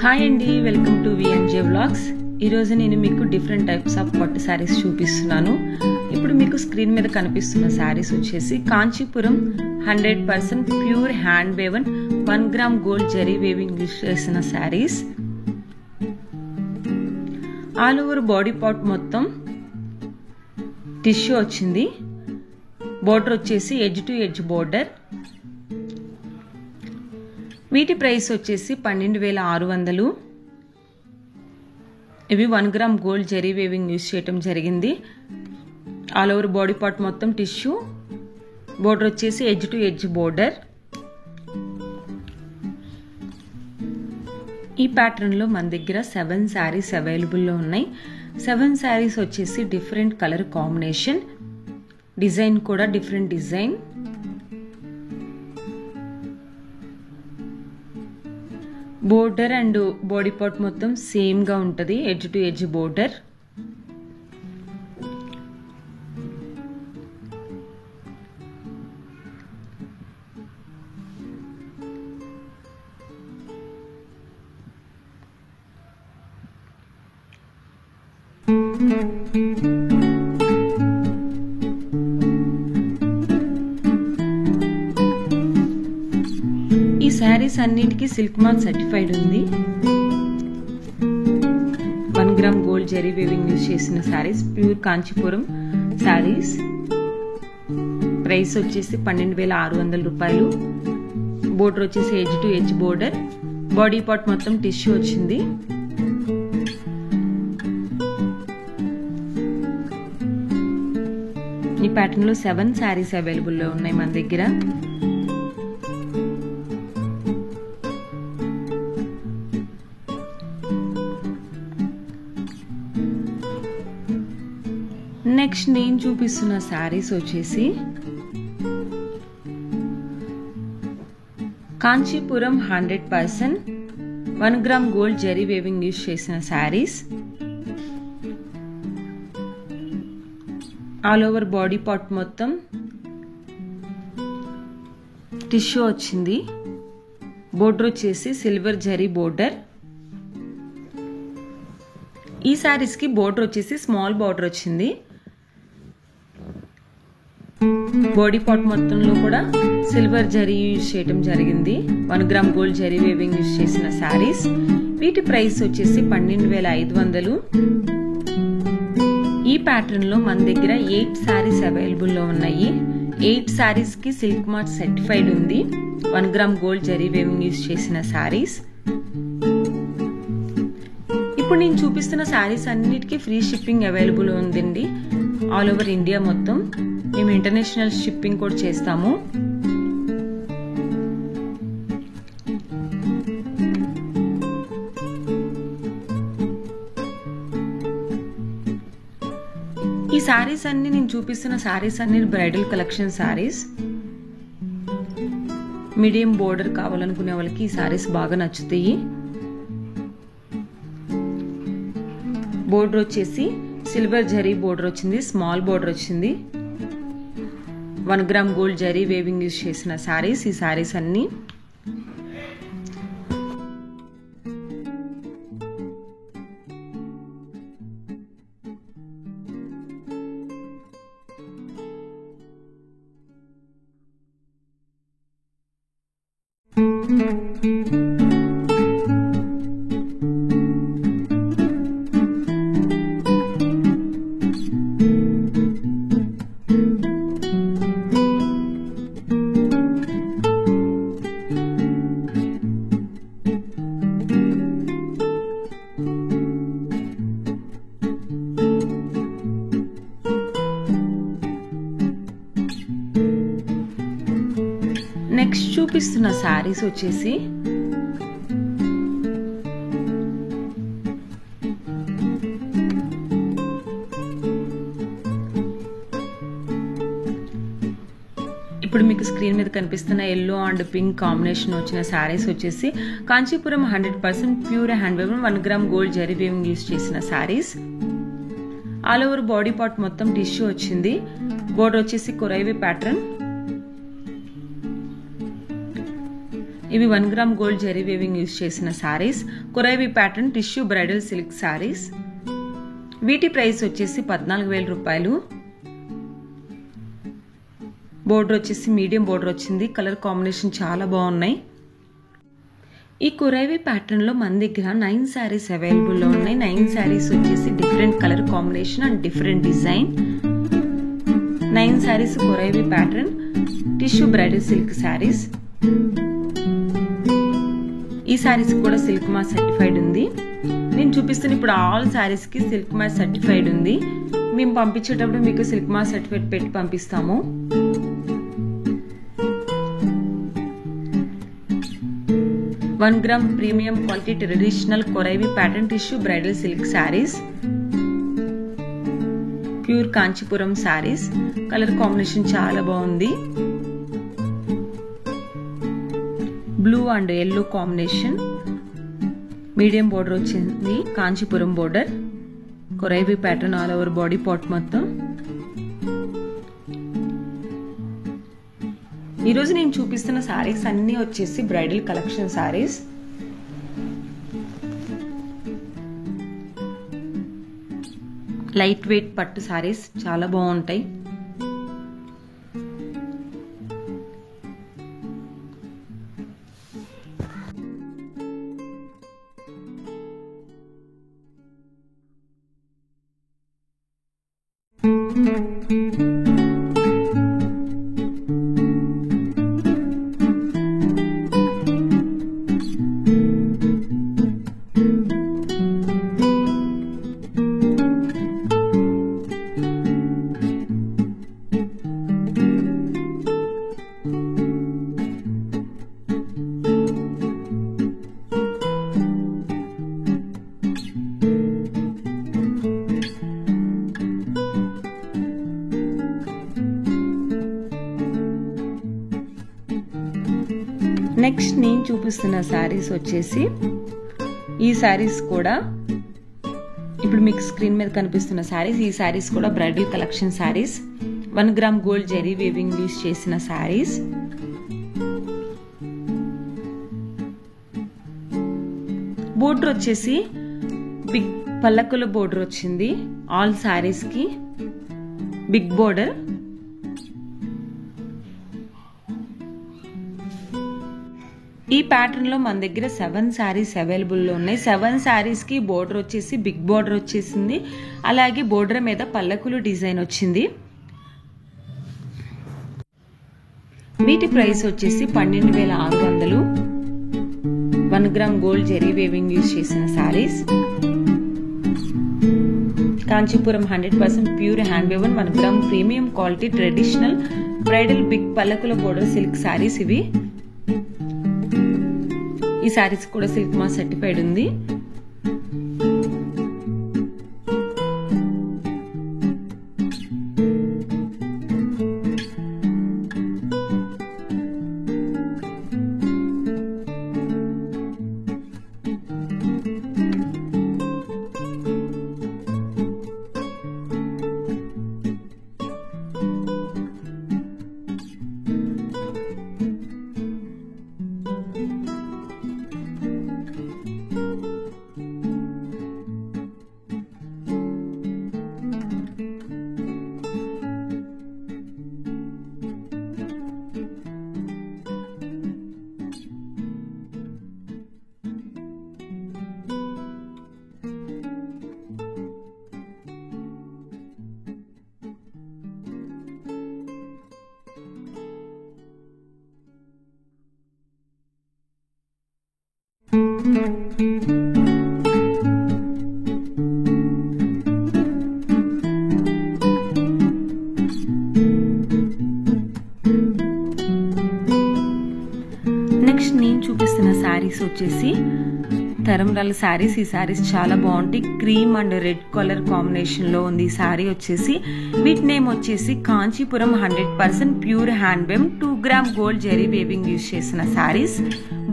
Hi అండి, welcome to VNJ vlogs. ఈరోజు నేను మీకు డిఫరెంట్ టైప్స్ ఆఫ్ పట్టు శారీస్ చూపిస్తున్నాను. ఇప్పుడు మీకు స్క్రీన్ మీద కనిపిస్తున్న శారీస్ వచ్చేసి Kanchipuram 100% pure hand woven 1 gram gold zari weaving use చేసిన saris. All over body part మొత్తం టిష్యూ వచ్చింది. బోర్డర్ వచ్చేసి ఎడ్జ్ టు ఎడ్జ్ బోర్డర్. వీటి ప్రైస్ వచ్చేసి 12,600. ఇవి 1 gram gold zari weaving use చేయటం జరిగింది. ఆల్ ఓవర్ బాడీ పార్ట్ మొత్తం టిష్యూ, బోర్డర్ వచ్చేసి ఎడ్జ్ టు ఎడ్జ్ బోర్డర్. ఈ ప్యాటర్న్లో మన దగ్గర 7 శారీస్ అవైలబుల్లో ఉన్నాయి. 7 శారీస్ వచ్చేసి డిఫరెంట్ కలర్ కాంబినేషన్, డిజైన్ కూడా different design. Border and body part మొత్తం సేమ్ గా ఉంటది, ఎడ్జ్ టు ఎడ్జ్ బోర్డర్. ఈ శారీస్ అన్నిటికీ సిల్క్ మార్క్ సర్టిఫైడ్ ఉంది. 1 gram gold zari weaving use చేసిన శారీస్, ప్యూర్ కాంచీపురం శారీస్. ప్రైస్ వచ్చేసి 12,600 రూపాయలు. బోర్డర్ వచ్చేసి edge to edge border. Body part మొత్తం టిష్యూ వచ్చింది. ఈ ప్యాటర్న్ లో 7 శారీస్ అవైలబుల్ లో ఉన్నాయి మన దగ్గర. నెక్స్ట్ నేను చూపిస్తున్న శారీస్ వచ్చేసి Kanchipuram 100% 1 gram gold zari weaving use చేసిన saris. All over body part మొత్తం టిష్యూ వచ్చింది. బోర్డర్ వచ్చేసి సిల్వర్ జరీ బోర్డర్. ఈ శారీస్ కి బోర్డర్ వచ్చేసి స్మాల్ బోర్డర్ వచ్చింది. బాడీ పార్ట్ మొత్తంలో కూడా సిల్వర్ జరీ యూజ్ చేయడం జరిగింది. 1 gram gold zari weaving use చేసిన శారీస్. వీటి ప్రైస్ వచ్చేసి 12,500. ఈ ప్యాటర్న్ లో మన దగ్గర 8 శారీస్ అవైలబుల్ లో ఉన్నాయి. 8 శారీస్ కి సిల్క్ మార్క్ సర్టిఫైడ్ ఉంది. 1 gram gold zari weaving use చేసిన శారీస్. ఇప్పుడు నేను చూపిస్తున్న శారీస్ అన్నిటికీ ఫ్రీ షిప్పింగ్ అవైలబుల్ ఉందండి. ఆల్ ఓవర్ ఇండియా మొత్తం మేము ఇంటర్నేషనల్ షిప్పింగ్ కూడా చేస్తాము. ఈ శారీస్ అన్ని నేను చూపిస్తున్న శారీస్ అన్ని bridal collection saris. Medium border కావాలనుకునే వాళ్ళకి ఈ శారీస్ బాగా నచ్చుతాయి. బోర్డర్ వచ్చేసి సిల్వర్ జరీ బోర్డర్ వచ్చింది, స్మాల్ బోర్డర్ వచ్చింది. 1 gram gold zari weaving use చేసిన శారీస్. ఈ శారీస్ అన్ని నెక్స్ట్ చూపిస్తున్న శారీస్ వచ్చేసి ఇప్పుడు మీకు స్క్రీన్ మీద కనిపిస్తున్న ఎల్లో అండ్ పింక్ కాంబినేషన్ వచ్చిన శారీస్ వచ్చేసి Kanchipuram 100% pure hand weave 1 gram gold zari weaving use చేసిన saris. All over body part మొత్తం టిష్యూ వచ్చింది. బోర్డర్ వచ్చేసి కొరైవి ప్యాటర్న్. ఇవి 1 gram gold zari weaving use చేసిన saris, korvai pattern tissue bridal silk saris. వీటి ప్రైస్ వచ్చేసి 14,000 రూపాయలు. బోర్డర్ వచ్చేసి మీడియం బోర్డర్ వచ్చింది. కలర్ కాంబినేషన్ చాలా బాగున్నాయి. ఈ కొరైవి ప్యాటర్న్ లో మన దగ్గర 9 సారీస్ అవైలబుల్ లో ఉన్నాయి. 9 సారీస్ వచ్చేసి different colour combination and different design. 9 saris korvai pattern tissue bridal silk saris. ఈ సారీస్ కూడా సిల్క్ మార్క్ సర్టిఫైడ్ ఉంది. నేను చూపిస్తున్న ఇప్పుడు ఆల్ సారీస్ కి సిల్క్ మార్క్ సర్టిఫైడ్ ఉంది. మేము పంపించేటప్పుడు మీకు సిల్క్ మార్క్ సర్టిఫికేట్ పెట్టి పంపిస్తాము. One gram premium quality traditional korvai pattern tissue bridal silk saris, pure Kanchipuram saris. Colour combination చాలా బాగుంది. Blue and yellow combination. Medium border వచ్చింది. Kanchipuram border. Korvai pattern all over body part మొత్తం. ఈరోజు నేను చూపిస్తున్న సారీస్ అన్ని వచ్చేసి bridal collection saris. Light weight పట్టు సారీస్ చాలా బాగుంటాయి. నెక్స్ట్ నేను చూపిస్తున్న సారీస్ వచ్చేసి ఈ సారీస్ కూడా ఇప్పుడు మీకు స్క్రీన్ మీద కనిపిస్తున్న సారీస్. ఈ సారీస్ కూడా bridal collection saris. 1 gram gold zari weaving use చేసిన సారీస్. బోర్డర్ వచ్చేసి బిగ్ పల్లకుల బోర్డర్ వచ్చింది. ఆల్ సారీస్ కి బిగ్ బోర్డర్. ఈ ప్యాటర్న్ లో మన దగ్గర 7 సారీస్ అవైలబుల్ లో ఉన్నాయి. 7 సారీస్ కి బోర్డర్ వచ్చేసి బిగ్ బోర్డర్ వచ్చేసింది. అలాగే బోర్డర్ మీద పల్లకులు డిజైన్ వచ్చింది. వీటి ప్రైస్ వచ్చేసి 12,600. 1 gram gold zari weaving use చేసిన saris. Kanchipuram 100% pure hand woven 1 gram premium quality traditional bridal big పల్లకుల బోర్డర్ సిల్క్ సారీస్ ఇవి. ఈ సారీస్ కూడా సిల్క్ మార్క్ సర్టిఫైడ్ ఉంది. నెక్స్ట్ నేను చూపిస్తున్న సారీస్ వచ్చేసి తరంరాల సారీస్. ఈ సారీస్ చాలా బాగుంటాయి. Cream and red colour combination లో ఉంది. ఈ సారీ వచ్చేసి వీటి నేమ్ వచ్చేసి Kanchipuram 100% pure hand weave 2 gram gold zari weaving use చేసిన సారీస్.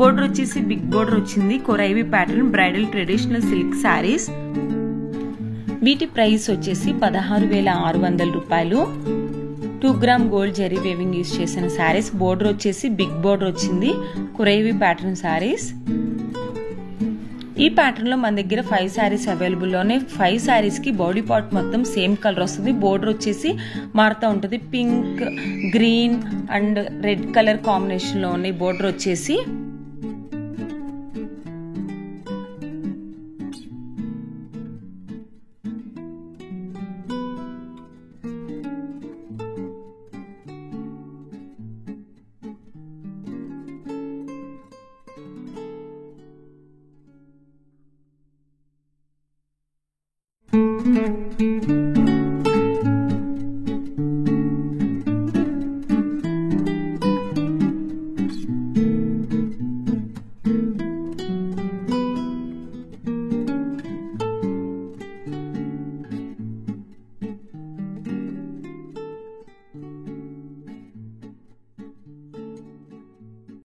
బోర్డర్ వచ్చేసి బిగ్ బోర్డర్ వచ్చింది. Korvai pattern bridal traditional silk saris. వీటి ప్రైస్ వచ్చేసి 16,600 రూపాయలు. 2 gram gold zari weaving use చేసిన శారీస్. బోర్డర్ వచ్చేసి బిగ్ బోర్డర్ వచ్చింది, కురేవి ప్యాటర్న్ శారీస్. ఈ ప్యాటర్న్ లో మన దగ్గర 5 శారీస్ అవైలబుల్ లోనే. 5 శారీస్ కి బాడీ పార్ట్ మొత్తం సేమ్ కలర్ వస్తుంది. బోర్డర్ వచ్చేసి మారుతూ ఉంటుంది, pink, green and red colour combination లో ఉన్నాయి బోర్డర్ వచ్చేసి.